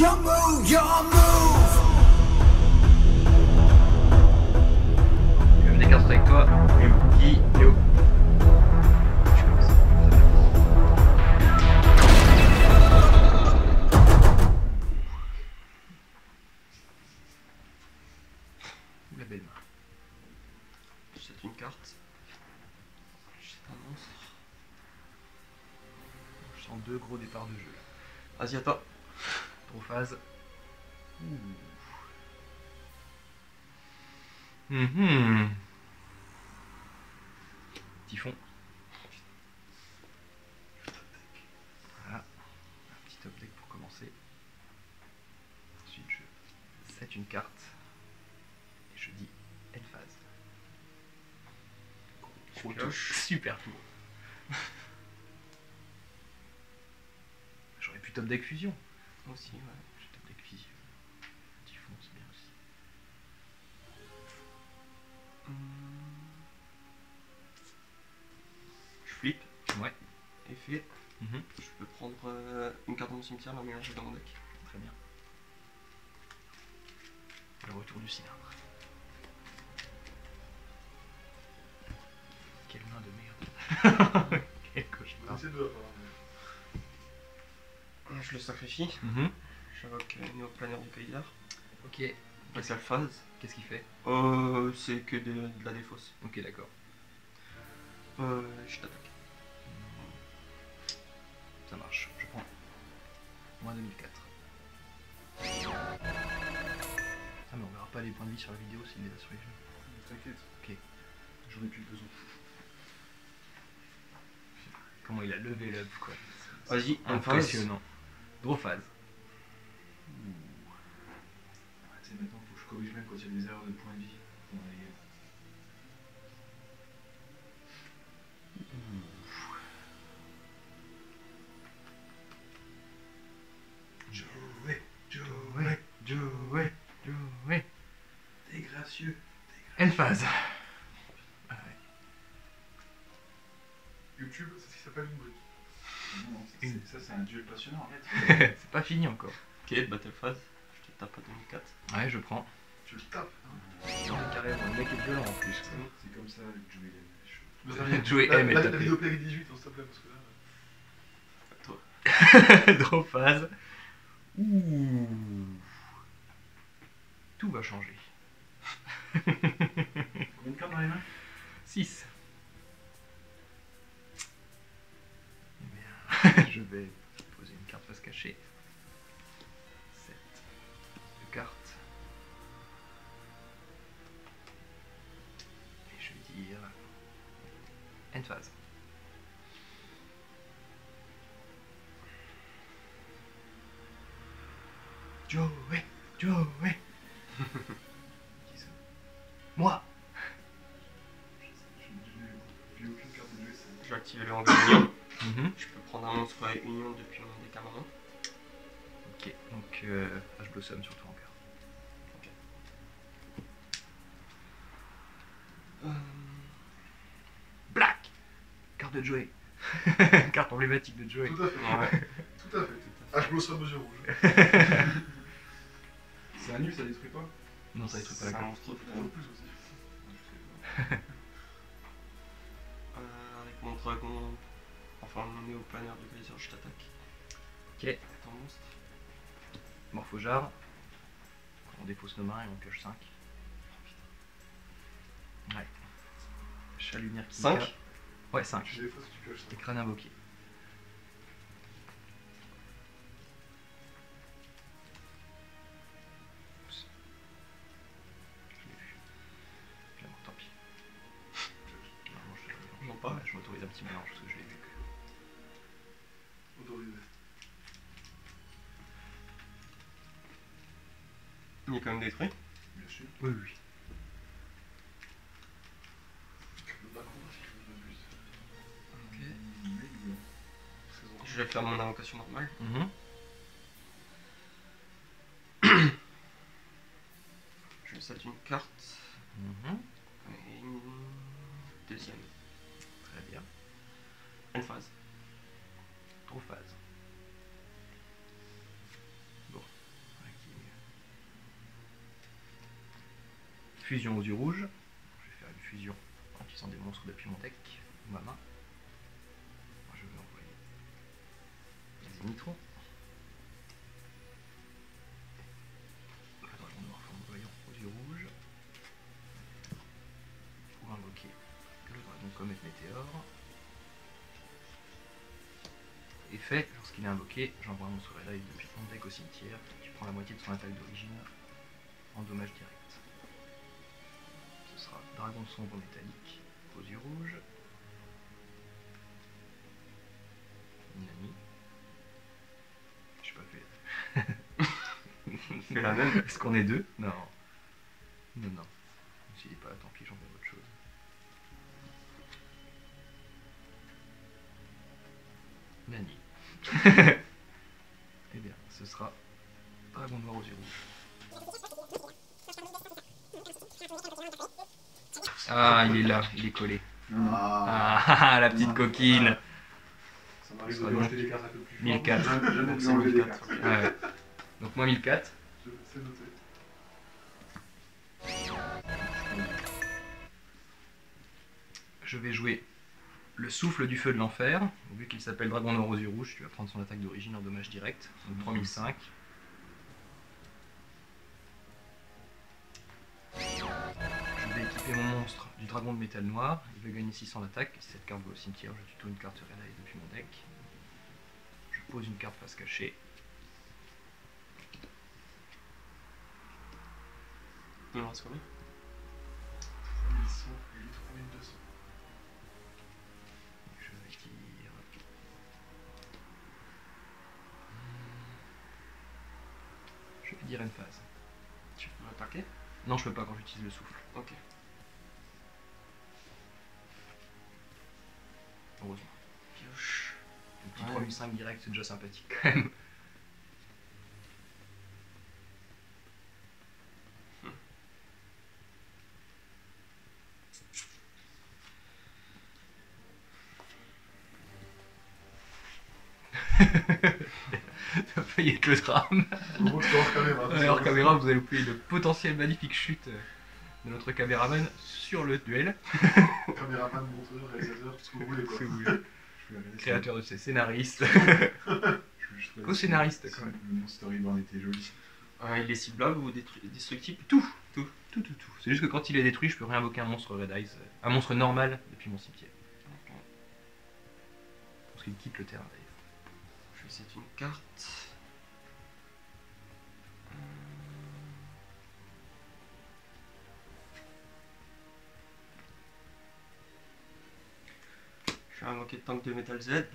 Your move, your move. Je me décarte avec toi. Qui Léo. Je commence. La belle main. Je jette une carte. Je jette un monstre. Je sens deux gros départs de jeu. Vas-y, à toi. Trop phase. Mhm. Typhon. Voilà. Un petit top deck pour commencer. Ensuite je set une carte. Et je dis end phase. Gros Super, touche. super tour. J'aurais pu top deck fusion. Aussi, ouais. J'ai top deck fusion. Typhon c'est bien aussi. Je flippe. Ouais. Effet. Je peux prendre une carte de mon cimetière, la mélanger dans mon deck. Très bien. Le retour du cylindre. Quelle main de merde. Quel cauchemar. Je le sacrifie. Mhm. J'invoque Néoplanaire du Kaiser. Ok. Facial phase. Qu'est-ce qu'il fait? C'est que de la défausse. Ok, d'accord. Je t'attaque. Ça marche. Je prends. Moins 2004. Ah, mais on verra pas les points de vie sur la vidéo s'il est là sur les jeux. T'inquiète. Ok. J'en ai plus besoin. Comment il a levé l'up, quoi. Vas-y, Impressionnant. Draw phase. Tu sais, maintenant, faut que je corrige même quand il y a des erreurs de points de vie. Dans les... Joey. T'es gracieux. End phase. Ah YouTube, c'est ce qui s'appelle une brique. Non, Une. ça c'est un duel passionnant, arrête. ouais. C'est pas fini encore. Ok, battle phase. Je te tape à 2004. Ouais, je prends. Tu le tapes. Hein. Non, carrément, le mec est violent en plus. C'est comme ça avec Joey. Joey la, aime la, être la tapé. vidéo Play 18, on s'il te plaît, parce que là... Draw phase. Ouh. Tout va changer. Combien de cartes dans les mains? 6. Eh bien, je vais poser une carte face cachée. 7 de cartes. Et je vais dire end phase. Joey. Qui ça? Moi. J'ai aucune carte de Joey, ça. Je vais activer le hangar union. Mhm. Je peux prendre un monstre union depuis mon deck à main. Ok, donc H Blossom sur toi encore. Black. Carte de Joey. Carte emblématique de Joey. Tout à fait. Ouais. Tout à fait. H Blossom aux yeux rouges. C'est un nul, ça détruit pas? Non, ça détruit pas la C'est un carte. monstre Trop totem. plus aussi. Avec mon dragon, enfin mon néoplanaire du Kaiser, je t'attaque. Ok, Attends, monstre. Morphojar. On défausse nos mains et on pioche 5. Ouais. Chat lunaire qui 5. Ouais, 5. Tu défausses, tu pioches ça. Et crâne invoqué. Oups. Je l'ai vu. Je l'ai mort, tant pis. Non, Non, pas. je m'autorise un petit mélange parce que je l'ai vu. Autorisé. Il est quand même détruit. Bien sûr. Oui, oui. Le Macron, c'est quelque chose de plus. Ok. Mais il est très Je vais faire mon invocation normale. Je vais set une carte. Et une deuxième. Très bien. End phase. Trop phase. Bon. fusion aux yeux rouges. Je vais faire une fusion en utilisant des monstres depuis mon deck ou ma main. Je vais envoyer des Zénithron. Le dragon noir flamboyant aux yeux rouges. Pour invoquer le dragon comète météore. Effet, lorsqu'il est invoqué, j'envoie un monstre Red Eye depuis mon deck au cimetière qui prend la moitié de son attaque d'origine en dommage direct. Ce sera dragon sombre métallique aux yeux rouges. Nani. J'ai pas fait. Fais la même. Est-ce qu'on est deux? Non. Non, non. Je me suis dit pas, tant pis, j'envoie autre chose. Nani. Eh bien, ce sera dragon noir aux yeux rouges. Ah, il est là, il est collé. Ah, la petite coquine. Ça m'arrive Ça de va rajouter des cartes un peu plus fortes. 1004. Jamais de C'est lui enlever des 1004. cartes. Ouais. Donc moi 1004. C'est noté. Je vais jouer le souffle du feu de l'enfer. Vu qu'il s'appelle dragon noir aux yeux rouges, tu vas prendre son attaque d'origine en dommage direct. Donc 3005. Je vais équiper mon monstre du dragon de métal noir. Il va gagner 600 d'attaque. Si cette carte va au cimetière, je tuto une carte Red Eye depuis mon deck. Je pose une carte face cachée. Il en reste combien? 1100 et lui 3200. Je vais dire. Je vais dire une phase. Tu peux attaquer? Non, je peux pas quand j'utilise le souffle. Ok. Heureusement. Pioche. Un petit Ouais. 3005 direct, c'est déjà sympathique quand même. Ça va y être le drame. Bon, je te hors caméra. Alors caméra, vous allez oublier de potentielles magnifiques chutes de notre caméraman sur le duel. Caméraman, monteur, réalisateur, tout ce que vous voulez quoi. Si vous voulez. Je vais regarder ça. Créateur de ces scénaristes. Je trouvais Co-scénariste, ça- quand même. Le Monster Reborn était joli. Il est ciblable ou destructible? Tout. C'est juste que quand il est détruit, je peux réinvoquer un monstre Red Eyes, un monstre normal depuis mon cimetière. Ok. Parce qu'il quitte le terrain d'ailleurs. Je vais essayer une carte. Je vais invoquer le tank de Metal Z.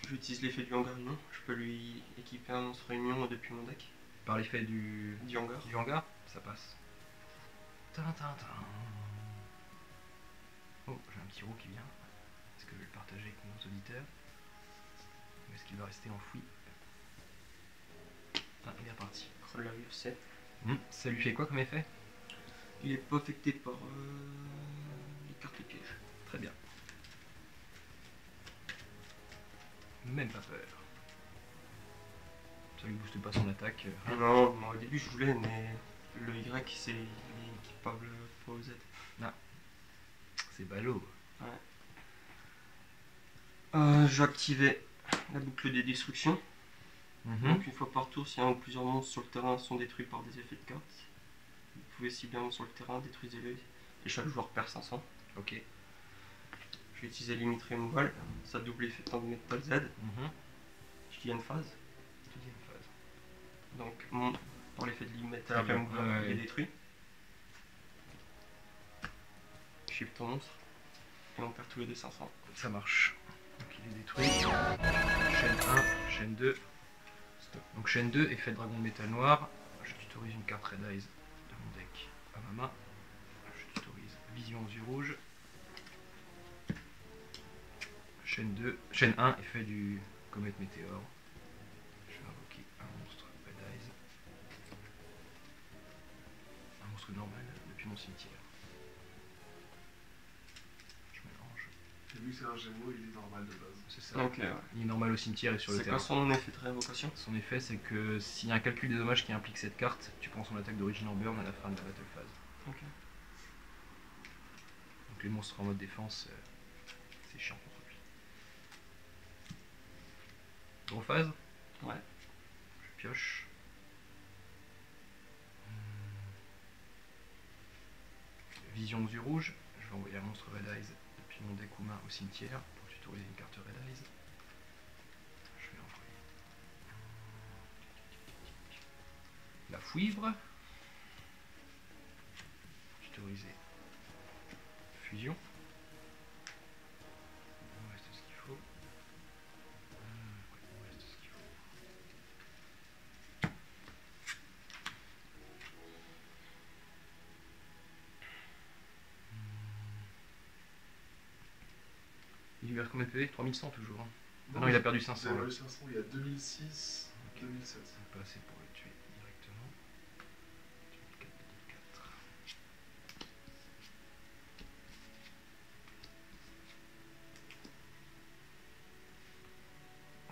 J'utilise l'effet du hangar union. Je peux lui équiper un monstre union depuis mon deck. Par l'effet du Du hangar. ça passe. Tintin. Oh, j'ai un petit roux qui vient. Est-ce que je vais le partager avec nos auditeurs? Ou est-ce qu'il va rester enfoui? Ah, il est reparti. Croll la 7. Ça lui fait quoi comme effet? Il est pas affecté par les cartes pièges. Très bien. Même pas peur. Ça lui booste pas son attaque. Non, moi, au début je voulais, mais le Y c'est il est équipable pas au Z. C'est ballot. Je vais activer la boucle des destructions. Mhm. Donc une fois par tour, si un ou plusieurs monstres sur le terrain sont détruits par des effets de cartes, vous pouvez cibler un monstre sur le terrain, détruisez-le et chaque joueur perd 500. Ok. Je vais utiliser Limit Removal, ça double l'effet de tank Metal Z. Mhm. Je dis une phase. Deuxième phase. Donc par l'effet de Limit Très bien. Removal, il est Ouais. détruit. Ship ton monstre et on perd tous les deux 500. Ça marche. Donc il est détruit. Chaîne 1, chaîne 2. Stop. Donc chaîne 2, effet de dragon de métal noir. Je tutorise une carte Red Eyes de mon deck à ma main. Je tutorise vision aux yeux rouges. Chaîne 2, chaîne 1, effet du comète météore. Je vais invoquer un monstre Red Eyes. Un monstre normal depuis mon cimetière. Je mélange. Et vu que c'est un Gémeaux, il est normal de base. C'est ça. Ok, ouais. Il est normal au cimetière et sur le C'est terrain. quoi son effet de réinvocation? Son effet, c'est que s'il y a un calcul des dommages qui implique cette carte, tu prends son attaque d'origine en burn à la fin de la battle phase. Ok. Donc les monstres en mode défense, c'est chiant contre lui. Draw phase. Ouais. Je pioche. Vision aux yeux rouges. Je vais envoyer un monstre Red Eyes depuis mon deck ou main au cimetière pour tutoriser une carte Red Eyes. Je vais envoyer la fouivre. Tutoriser fusion. Il me reste ce qu'il faut. Ouais, il me reste ce qu'il faut. Il lui reste combien de PV? 3100 toujours. Hein. Ah non, il a perdu 500. Il a Là. perdu 500, il y a 2006, 2007. C'est pas assez pour le tuer directement. 2004, 2004.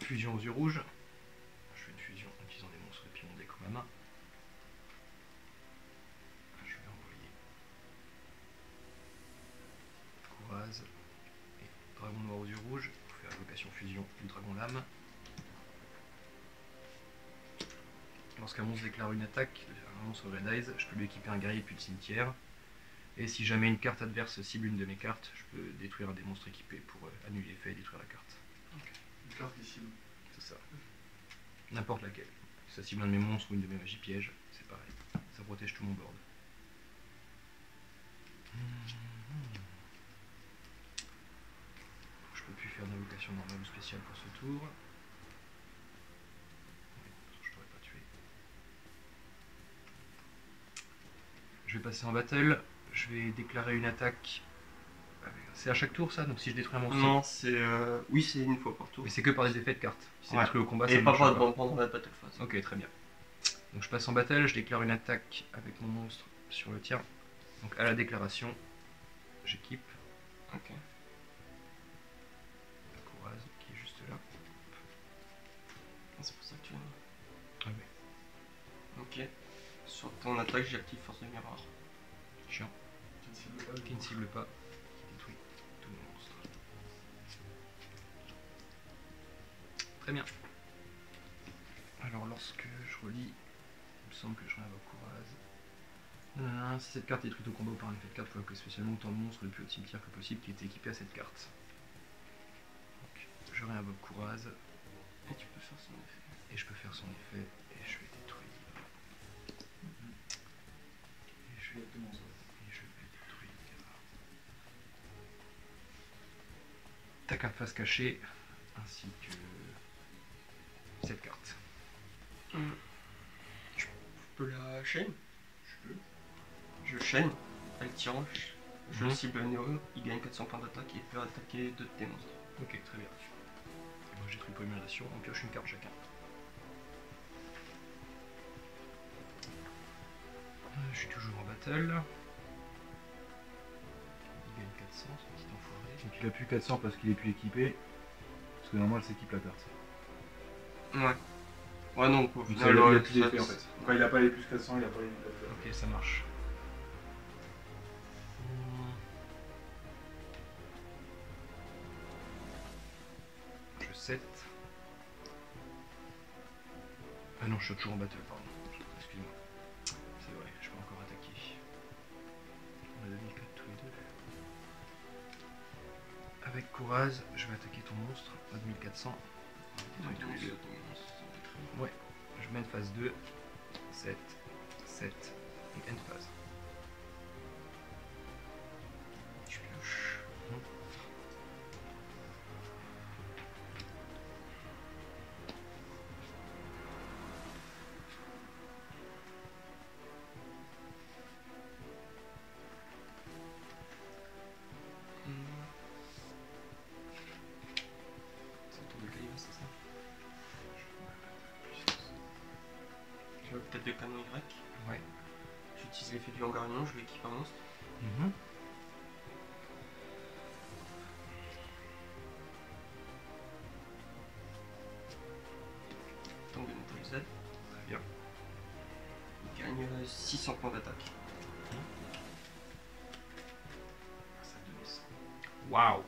Fusion aux yeux rouges. Je fais une fusion en utilisant des monstres depuis mon deck ou ma main. Je vais envoyer Kouraz et Dragon noir aux yeux rouges pour faire invocation fusion du dragon lame. Lorsqu'un monstre déclare une attaque, un monstre Red Eyes, je peux lui équiper un guerrier depuis le cimetière. Et si jamais une carte adverse cible une de mes cartes, je peux détruire un des monstres équipés pour annuler l'effet et détruire la carte. Une carte qui cible. C'est ça. N'importe laquelle. Si ça cible un de mes monstres ou une de mes magies pièges, c'est pareil. Ça protège tout mon board. Je peux plus faire d'invocation normale ou spéciale pour ce tour. Ouais, je pourrais pas tuer. Je vais passer en battle. Je vais déclarer une attaque. C'est à chaque tour ça? Donc si je détruis un monstre. Non, c'est. Oui, c'est une fois par tour. Mais c'est que par des effets de cartes. Si c'est Ouais. détruit au combat, Et ça pas marche pas. pendant la battle phase. Ok, très bien. Donc je passe en battle, je déclare une attaque avec mon monstre sur le tien. Donc à la déclaration, j'équipe Ok. la Kouraz qui est juste là. Ah, c'est pour ça que tu. Ah oui. Ok. Sur ton attaque, j'active force de miroir. Chiant. Qui ne cible pas. Qui ne cible pas, qui détruit tous mes monstres. Très bien. Alors lorsque je relis, il me semble que je réinvoque Kouraz. Si cette carte est détruite au combat ou par un effet de carte, il faut que spécialement autant de monstres le plus haut de cimetière que possible qui est équipé à cette carte. Donc, je réinvoque Kouraz Et tu peux faire son effet. et je peux faire son effet et je vais détruire. Et je vais, Exactement ça. et je vais détruire ta carte face cachée ainsi que cette carte. Je peux la chaîne. Je peux. Je chaîne. Elle tire. Je Mhm. cible Neo. Il gagne 400 points d'attaque et il peut attaquer 2 de tes monstres. Ok, très bien. Et moi j'ai détruit polymérisation, on pioche une carte chacun. Je suis toujours en battle. Il gagne 400, ce petit enfoiré. Donc il a plus 400 parce qu'il est plus équipé. Parce que normalement elle s'équipe la carte. Ouais. Ouais, non, au Donc final, ça, il a ouais, plus d'effet en fait. Quand il a pas les plus 400, il a pas les effets. Ok, ça marche. Je 7. Ah non, je suis toujours en battle, pardon. Excuse-moi. C'est vrai, je peux encore attaquer. On a 2004 tous les deux. Avec Kouraz, je vais attaquer ton monstre à 2400. On va détruire tous les deux. Ouais, je mène phase 2, 7, 7 et end phase. Je pioche. C'est le tour de Kaliva, c'est ça? Tu vois peut-être de canon Y. Ouais. J'utilise l'effet du hangarignon, je lui équipe un monstre. Tombe de métal Z. Très bien. Il gagne 600 points d'attaque. Ça donne Waouh.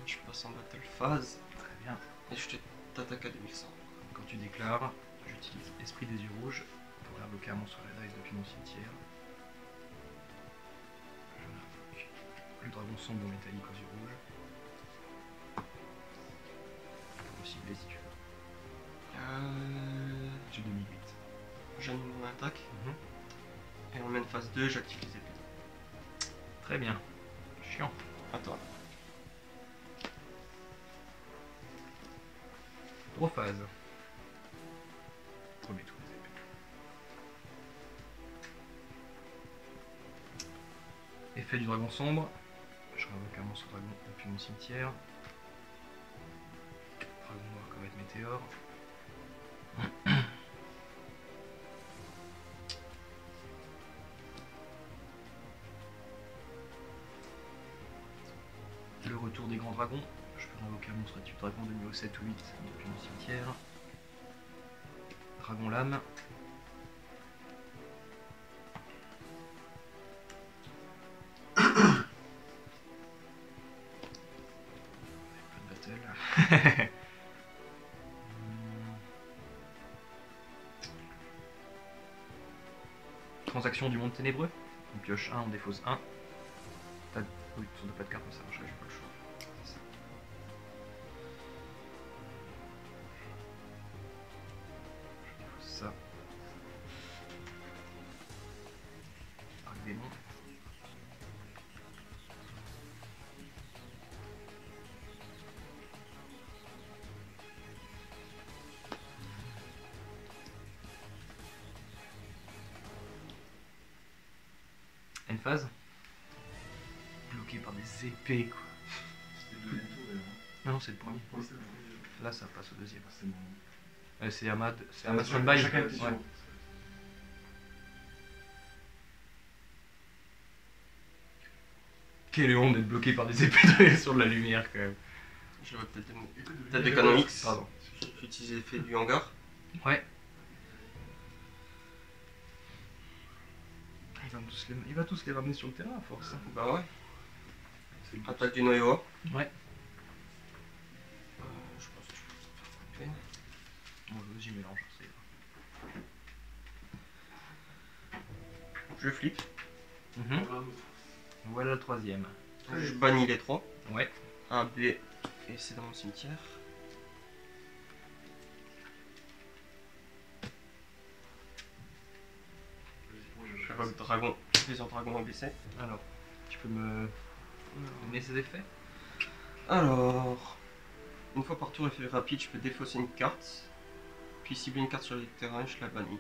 Je passe en battle phase Très bien. et je t'attaque à 2100. Quand tu déclares, j'utilise Esprit des yeux rouges pour invoquer un monstre Red Eyes depuis mon cimetière. Je invoque le dragon sombre métallique aux yeux rouges. Pour le cibler si tu veux. J'ai 2008. J'anime mon attaque Mhm. et en main phase 2, j'active les épées. Très bien. Chiant. À toi. Draw phase. Premier tour des épées. Effet du dragon sombre. Je réinvoque un monstre dragon depuis mon cimetière. Dragon noir comète météore. Le retour des grands dragons. Je peux invoquer un monstre type dragon de niveau 7 ou 8 depuis mon cimetière. Dragon lame. Pas de battle. Transaction du monde ténébreux. On pioche 1, on défausse 1. Oui, sur de pas de carte, mais ça marcherait, j'ai pas le choix. C'est ça. Je défausse ça. Arc démon. Une phase. Bloqué par des épées quoi. C'était le deuxième tour d'ailleurs. Non, c'est le premier. Oui, c'est le premier. Là, ça passe au deuxième. C'est bon. C'est Ahmad. C'est Ah, Ahmad chacun- Standby. chacun a Ouais. été sur- Quelle honte d'être bloqué par des épées sur de la lumière quand même. J'aurais peut-être des mots. Écoute, T'as des canons X. Pardon. J'utilise l'effet du hangar. Ouais. Il va tous les ramener sur le terrain à force. Hein. Bah ouais. C'est le but. Attaque du noyau. Ouais. Je pense que je peux faire couper. Bon, j'y mélange. Je flippe. Mhm. On va un autre. Voilà le troisième. Je bannis les trois. Ouais. A, B, et c'est dans mon cimetière. Je vois le dragon, plusieurs dragons ABC. Alors, tu peux me donner ces effets? Alors, une fois par tour, effet rapide, je peux défausser une carte, puis cibler une carte sur le terrain, je la bannis.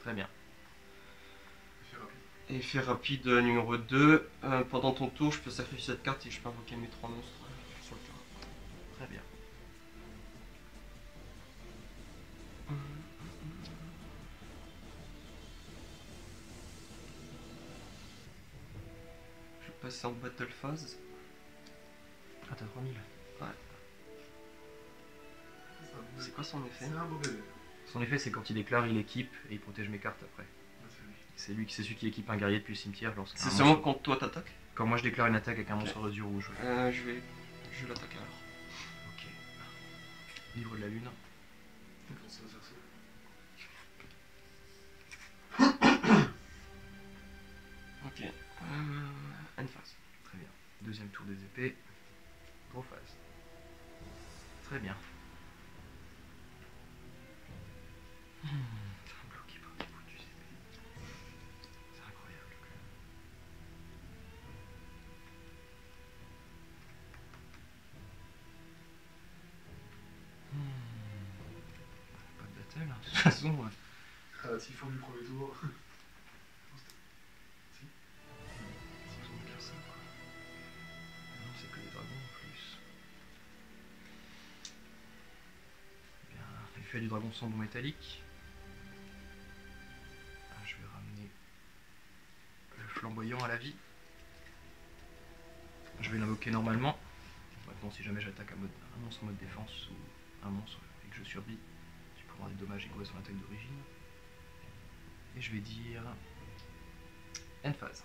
Très bien. Effet rapide. Effet rapide numéro 2, pendant ton tour, je peux sacrifier cette carte et je peux invoquer mes trois monstres sur le terrain. Très bien. Je vais passer en battle phase. Ah, t'as 3000. C'est quoi son effet? C'est un beau bébé. Son effet, c'est quand il déclare, il équipe et il protège mes cartes après. Ouais, c'est lui. C'est celui qui équipe un guerrier depuis le cimetière lorsqu'un C'est monstre- seulement quand toi t'attaques. Quand moi je déclare une attaque avec un monstre aux yeux rouges. Ouais. Je l'attaque alors. Ok. Livre de la lune. Quand ça va faire ça. Ok. Une phase. Très bien. Deuxième tour des épées. Draw phase. Très bien. Bloqué par des bouts d'usine. C'est incroyable. Pas de battle, hein. De toute façon. Ouais. Ah, s'ils font du premier tour. Si. Ils ont bien ça, quoi. Non, c'est que des dragons en plus. Bien, effet du dragon sombre métallique. Ah, je vais ramener le flamboyant à la vie. Je vais l'invoquer normalement. Maintenant, si jamais j'attaque un monstre en mode défense ou un monstre et que je survis, tu peux avoir des dommages égaux à son attaque d'origine. Et je vais dire end phase.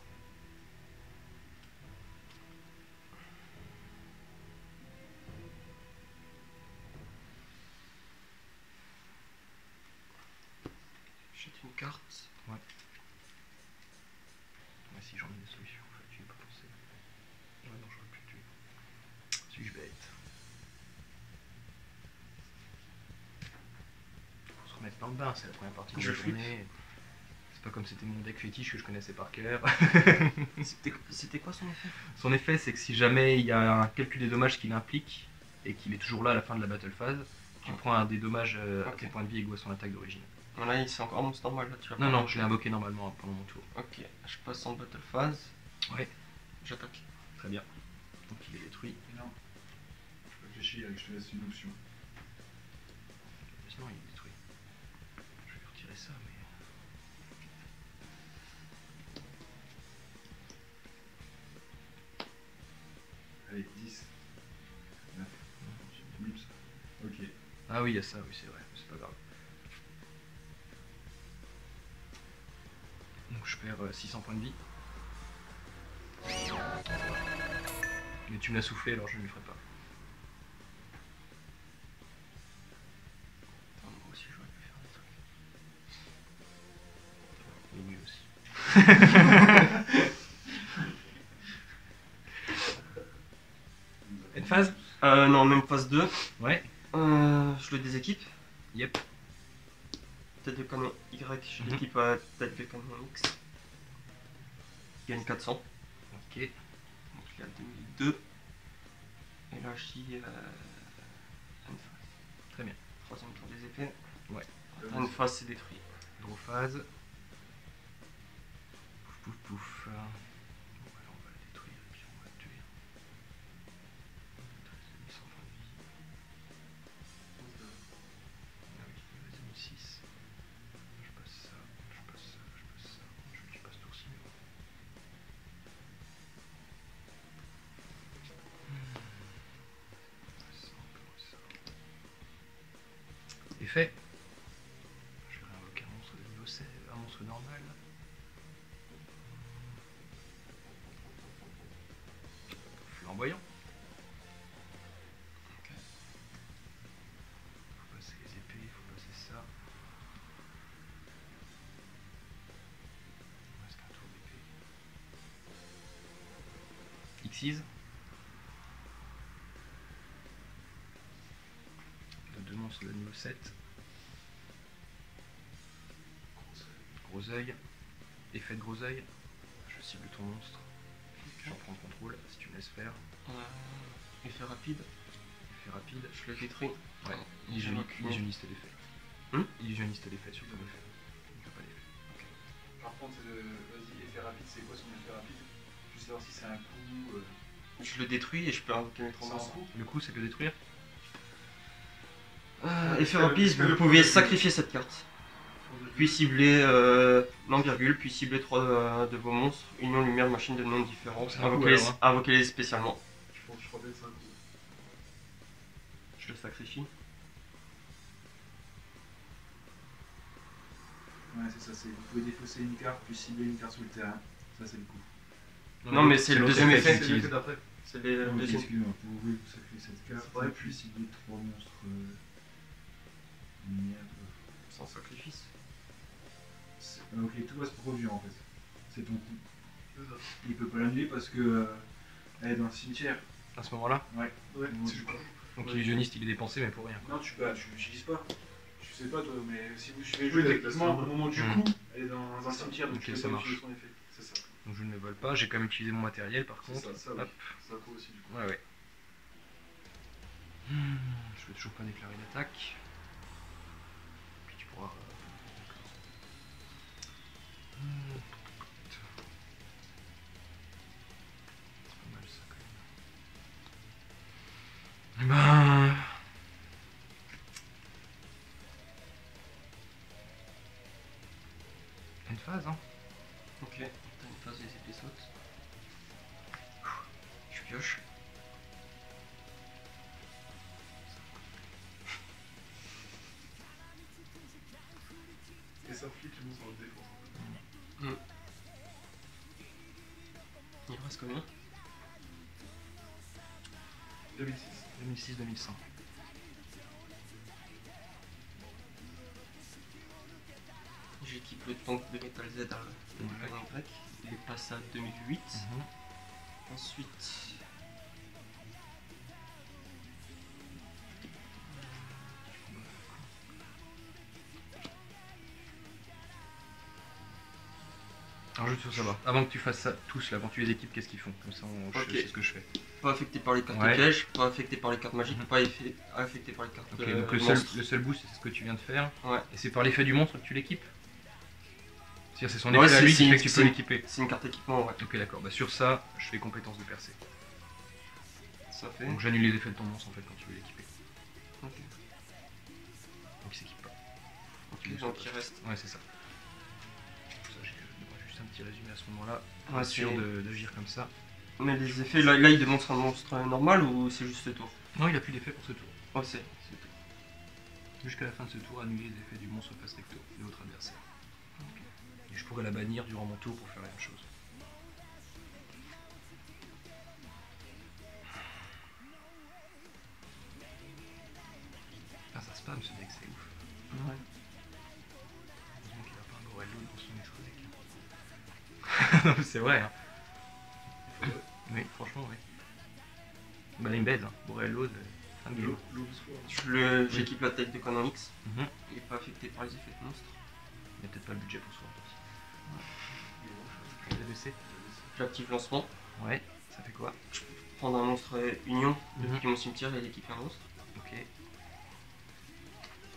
cartes. Ouais, si j'en ai des solutions, en fait, j'y ai pas pensé. Ouais, non, j'aurais pu tuer. Suis-je bête? Faut se remettre dans le bain, c'est la première partie de Je la flippe. journée. C'est pas comme c'était mon deck fétiche que je connaissais par cœur. C'était quoi son effet? Son effet, c'est que si jamais il y a un calcul des dommages qu'il implique, et qu'il est toujours là à la fin de la battle phase, tu prends un des dommages à Ok. tes points de vie égaux à son attaque d'origine. Là, c'est encore un monstre normal, là, tu vas Non, pas non, je l'ai invoqué normalement pendant mon tour. Ok, je passe en battle phase. Ouais, J'attaque. très bien. Donc il est détruit. Non. Je réfléchis, je te laisse une option. Sinon, il est détruit. Je vais lui retirer ça, mais. Allez, 10. 9. J'ai ça. Ok. Ah oui, il y a ça, oui, c'est vrai, c'est pas grave. Donc je perds 600 points de vie. Mais tu me l'as soufflé, alors je ne le ferai pas. Attends, moi aussi, j'aurais pu faire des trucs. Et oui aussi. Une phase? Non, même phase 2. Ouais. Je le déséquipe. Yep. Tête de canon Y, je Mhm. l'équipe à tête de canon X. Il gagne 400. Ok. Donc il est à 2002. Et là, je dis. Une phase. Très bien. Troisième tour des épées. Ouais. Une phase, c'est détruit. Gros phase. Pouf pouf pouf. Bon, alors on va le détruire et puis on va le tuer. 800 points de vie. Ah oui, vas-y, 1006. Je passe ça, je passe ça, je passe ça. Je tue pas ce tour-ci, mais bon. Ça, on peut voir ça. Effet. Je vais réinvoquer un monstre de niveau 7, un monstre normal. Flamboyant. Ok. Faut passer les épées, il faut passer ça. Il me reste qu'un tour d'épée. Xyz. De 2 monstres de niveau 7. Gros œil. Effet de gros œil. Je cible ton monstre. J'en prends le contrôle si tu me laisses faire. Effet rapide. Effet rapide. Je le détruis. Ouais. Illusionniste d'effet. Illusionniste d'effet sur ton effet. Il n'a pas d'effet. Par contre, vas-y, effet rapide, c'est quoi son effet rapide? Je veux savoir si c'est un coup. Je le détruis et je peux invoquer mes 3 C'est un monstres. coup? Le coup, c'est de le détruire. Effet rapide, vous pouvez sacrifier cette carte. Puis cibler non-virgule, puis cibler 3 de vos monstres. Union lumière, machine de nom différents. C'est un coup, alors, hein. Invoquez-les spécialement. Je crois bien que c'est un coup. Je le sacrifie. Ouais, c'est ça, vous pouvez défausser une carte, puis cibler une carte sur le terrain. Ça, c'est le coup. Non, mais c'est le l'autre deuxième effet. que tu utilises. d'après. C'est les Ok, deuxième. excusez-moi, vous pouvez vous sacrifier cette carte, C'est pareil. puis cibler 3 monstres. Merde. Sans sacrifice. Ok, tout va se produire en fait. C'est ton coup. Il peut pas l'annuler parce que elle est dans le cimetière. À ce moment-là. Ouais. Donc Ouais. l'illusionniste, il est dépensé, mais pour rien. Non, tu l'utilises pas. Je sais pas toi, mais si vous suivez le Oui, jeu techniquement, parce au moment du Hmm. coup, elle est dans un cimetière, donc Ok, tu peux ça pas marche. utiliser son effet. C'est ça. Donc je ne le vole pas. J'ai quand même utilisé mon matériel par C'est contre. ça, ça oui. Hop. C'est un coup aussi du coup. Ouais, ouais. Je vais toujours pas déclarer d'attaque. Puis tu pourras. C'est pas mal ça quand même. Ben. Une phase, hein. Ok. T'as une phase, les épées sautent. Je pioche. Et ça flippe tout le monde sur le défense. Il en reste combien? 2006. 2006-2100. J'équipe le tank de Metal Z à Y. Il est passé à 2008. Ensuite. Alors juste pour savoir, avant que tu fasses ça, tous là, quand tu les équipes, qu'est-ce qu'ils font? Comme ça, Ok. je sais ce que je fais. Pas affecté par les cartes Ouais. pièges, pas affecté par les cartes magiques, Mhm. pas affecté par les cartes Ok, donc monstres. le seul boost, c'est ce que tu viens de faire. Ouais. Et c'est par l'effet du monstre que tu l'équipes? C'est-à-dire c'est son Ouais, effet à lui c'est qui fait une- que tu c'est peux une- l'équiper. C'est une carte équipement, ouais. Ok, d'accord. Bah sur ça, je fais compétence de percée. Ça fait. Donc j'annule les effets de ton monstre en fait quand tu veux l'équiper. Ok. Donc il s'équipe pas. Ok, donc il reste. Ouais, c'est ça. Ça, j'ai juste un petit résumé à ce moment-là. Ouais, Sûr c'est- d'agir comme ça. Mais les effets, là il démontre un monstre normal ou c'est juste ce tour? Non, il a plus d'effet pour ce tour. Oh, c'est tout. Jusqu'à la fin de ce tour, annuler les effets du monstre face recto de votre adversaire. Et je pourrais la bannir durant mon tour pour faire la même chose. Ah, ça spam ce deck, c'est ouf. Ouais. Heureusement qu'il a pas un Gorello dans son extra deck. Non, mais c'est vrai, hein. Oui, franchement, oui. Bah, il me baise, hein. Gorello, fin de game. J'équipe la tête de Conan X. Mhm. Il est pas affecté par les effets de monstre. Il n'y a peut-être pas le budget pour ce genre de LBC. J'active lancement. Ouais, ça fait quoi? Prendre un monstre union Mhm. depuis mon cimetière et l'équiper un monstre. Ok.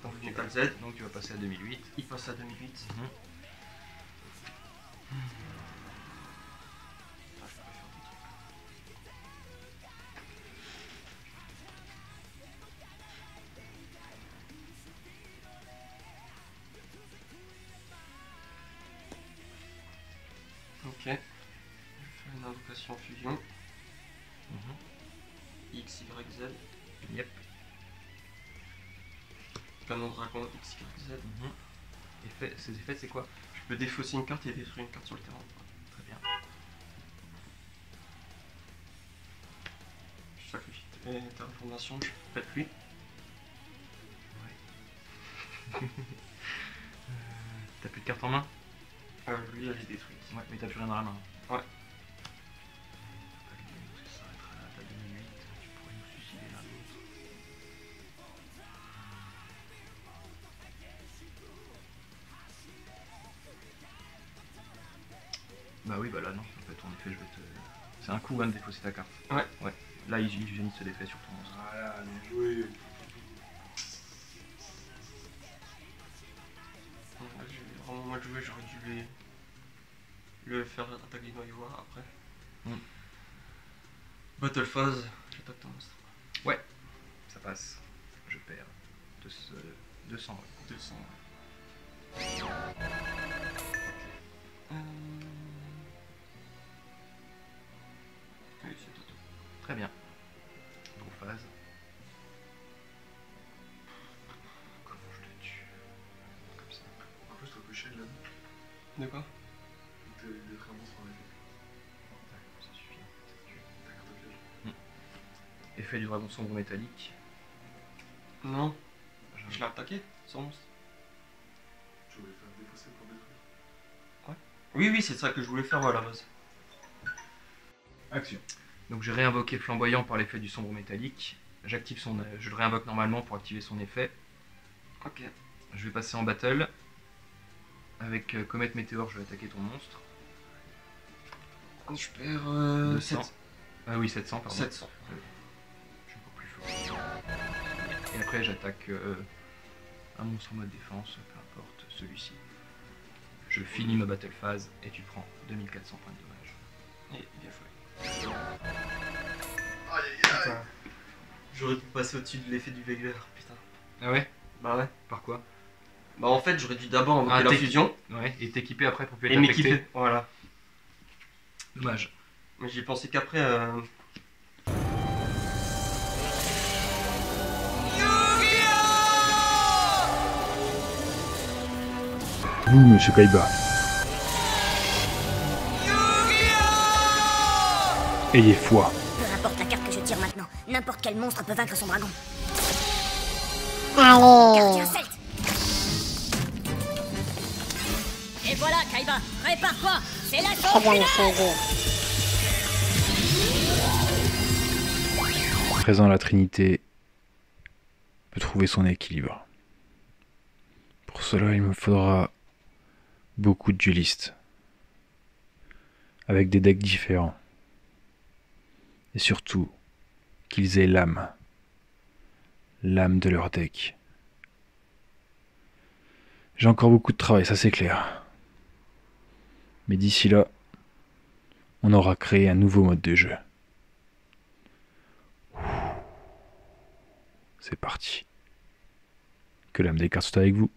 Donc Metal Z. Donc tu vas passer à 2008. Il passe à 2008. Mhm. Ah, je pourrais faire des trucs. Ok. Je vais faire une invocation fusion. X, Y, Z. Yep. Canon dragon X, Y, Z. Ces effets, c'est quoi? Je peux défausser une carte et détruire une carte sur le terrain. Très bien. Je sacrifie terraformation, je pète lui. T'as plus de cartes en main? Lui, elle est détruite. Ouais, mais t'as plus rien dans la main. Ouais. Ça s'arrêtera là, t'as 2008, tu pourrais nous suicider l'un l'autre. Bah oui, bah là non, en fait en effet je vais te... C'est un coup de défausser ta carte. Ouais. Ouais. Là il vient de se défait sur ton monstre. Voilà, bien joué. J'ai vraiment mal joué, j'aurais dû le faire attaquer Noyoa après. Battle phase, j'attaque ton monstre. Ça passe. Je perds 200. Ouais. 200. Oui, c'est tout. Très bien. Draw phase. Comment je te tue? Comme ça. En plus, t'as plus cher là. De quoi? D'être un monstre en effet. Ça suffit. Ta carte piège. Effet du dragon sombre métallique. Non, je l'ai attaqué, son monstre. Tu voulais faire défausser pour détruire. Oui, oui, c'est ça que je voulais faire à la base. Action. Donc j'ai réinvoqué flamboyant par l'effet du sombre métallique. J'active son, je le réinvoque normalement pour activer son effet. Ok. Je vais passer en battle. Avec comète météore, je vais attaquer ton monstre. Je perds 200. Ah oui, 700 pardon. 700. Je suis encore plus fort. Et après j'attaque un monstre en mode défense, peu importe, celui-ci. Je finis ma battle phase et tu prends 2400 points de dommage. Et bien joué. Aïe aïe aïe. J'aurais dû passer au-dessus de l'effet du Veiler, putain. Ah ouais? Bah ouais. Par quoi? Bah en fait, j'aurais dû d'abord invoquer Ah, la t'es- fusion Ouais, et t'équiper après pour plus et être affecté. m'équiper. Voilà. Dommage. Mais j'ai pensé qu'après. Vous, monsieur Kaiba. Ayez foi. Peu importe la carte que je tire maintenant, n'importe quel monstre peut vaincre son dragon. Allez. Gardien celte. répare pas. C'est la Très bien, monsieur Aiguille. À présent, la Trinité peut trouver son équilibre. Pour cela, il me faudra beaucoup de duelistes, avec des decks différents. Et surtout, qu'ils aient l'âme de leur deck. J'ai encore beaucoup de travail, ça c'est clair. Mais d'ici là, on aura créé un nouveau mode de jeu. C'est parti. Que l'âme des cartes soit avec vous.